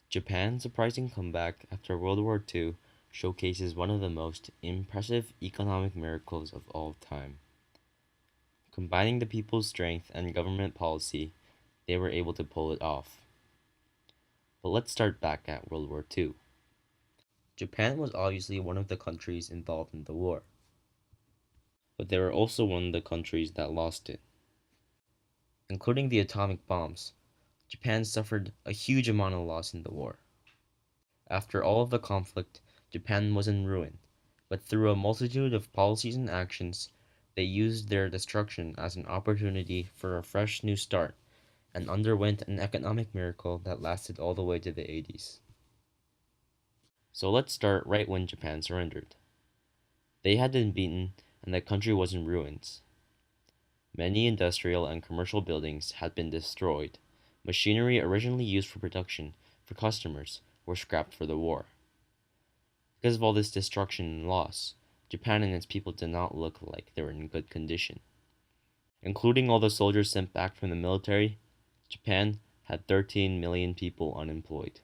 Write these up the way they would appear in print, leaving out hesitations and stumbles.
Japan's surprising comeback after World War II showcases one of the most impressive economic miracles of all time. Combining the people's strength and government policy, they were able to pull it off. But let's start back at World War II. Japan was obviously one of the countries involved in the war, but they were also one of the countries that lost it. Including the atomic bombs, Japan suffered a huge amount of loss in the war. After all of the conflict, Japan was in ruin, but through a multitude of policies and actions, they used their destruction as an opportunity for a fresh new start and underwent an economic miracle that lasted all the way to the 80s. So let's start right when Japan surrendered. They had been beaten and the country was in ruins. Many industrial and commercial buildings had been destroyed. Machinery originally used for production for customers were scrapped for the war. Because of all this destruction and loss, Japan and its people did not look like they were in good condition. Including all the soldiers sent back from the military, Japan had 13 million people unemployed.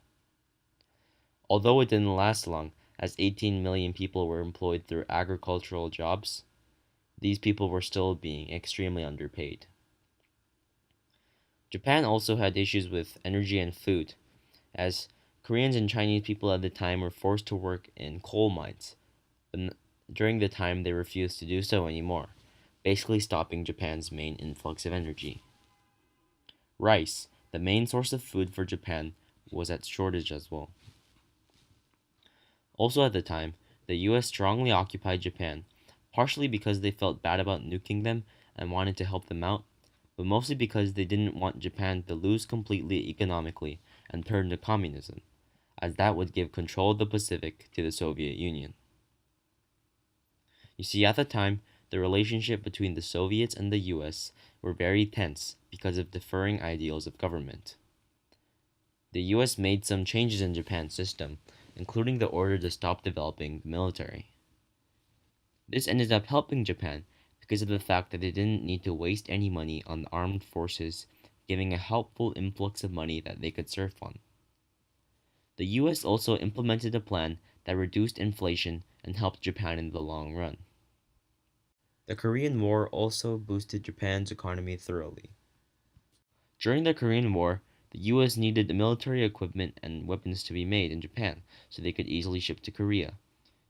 Although it didn't last long, as 18 million people were employed through agricultural jobs, these people were still being extremely underpaid. Japan also had issues with energy and food, as Koreans and Chinese people at the time were forced to work in coal mines, but during the time they refused to do so anymore, basically stopping Japan's main influx of energy. Rice, the main source of food for Japan, was at shortage as well. Also at the time, the US strongly occupied Japan, partially because they felt bad about nuking them and wanted to help them out, but mostly because they didn't want Japan to lose completely economically and turn to communism, as that would give control of the Pacific to the Soviet Union. You see, at the time, the relationship between the Soviets and the US were very tense because of differing ideals of government. The US made some changes in Japan's system, including the order to stop developing the military. This ended up helping Japan because of the fact that they didn't need to waste any money on the armed forces, giving a helpful influx of money that they could surf on. The US also implemented a plan that reduced inflation and helped Japan in the long run. The Korean War also boosted Japan's economy thoroughly. During the Korean War, the US needed the military equipment and weapons to be made in Japan so they could easily ship to Korea.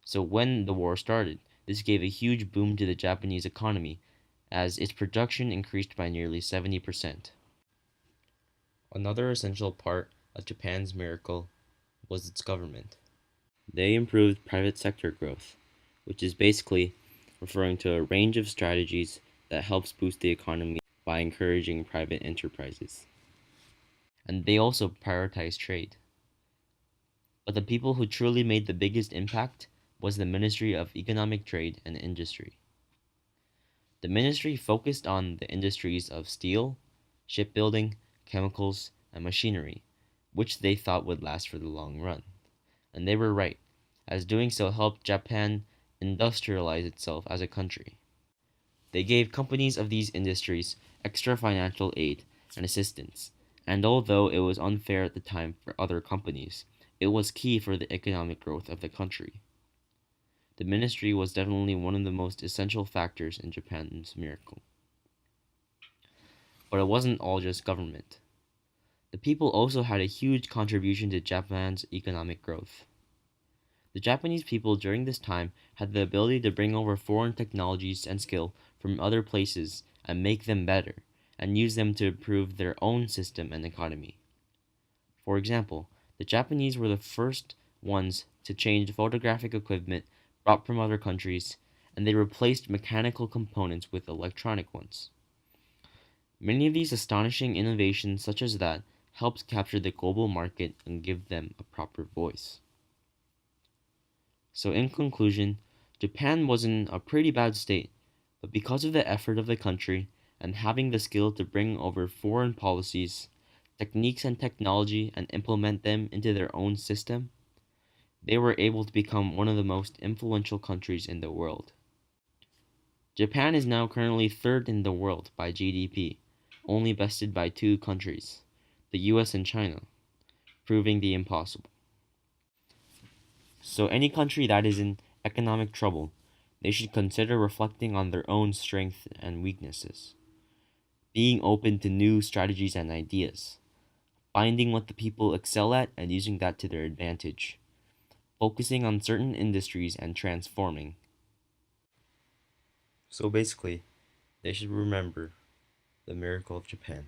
So when the war started, this gave a huge boom to the Japanese economy as its production increased by nearly 70%. Another essential part of Japan's miracle was its government. They improved private sector growth, which is basically referring to a range of strategies that helps boost the economy by encouraging private enterprises. And they also prioritized trade. But the people who truly made the biggest impact was the Ministry of Economic Trade and Industry. The ministry focused on the industries of steel, shipbuilding, chemicals, and machinery, which they thought would last for the long run. And they were right, as doing so helped Japan industrialize itself as a country. They gave companies of these industries extra financial aid and assistance, and although it was unfair at the time for other companies, it was key for the economic growth of the country. The ministry was definitely one of the most essential factors in Japan's miracle. But it wasn't all just government. The people also had a huge contribution to Japan's economic growth. The Japanese people during this time had the ability to bring over foreign technologies and skill from other places and make them better, and use them to improve their own system and economy. For example, the Japanese were the first ones to change photographic equipment brought from other countries, and they replaced mechanical components with electronic ones. Many of these astonishing innovations such as that helped capture the global market and give them a proper voice. So in conclusion, Japan was in a pretty bad state, but because of the effort of the country and having the skill to bring over foreign policies, techniques and technology and implement them into their own system, they were able to become one of the most influential countries in the world. Japan is now currently third in the world by GDP, only bested by two countries, the US and China. proving the impossible. So, any country that is in economic trouble, they should consider reflecting on their own strengths and weaknesses, being open to new strategies and ideas, finding what the people excel at and using that to their advantage, focusing on certain industries and transforming. So basically, they should remember the miracle of Japan.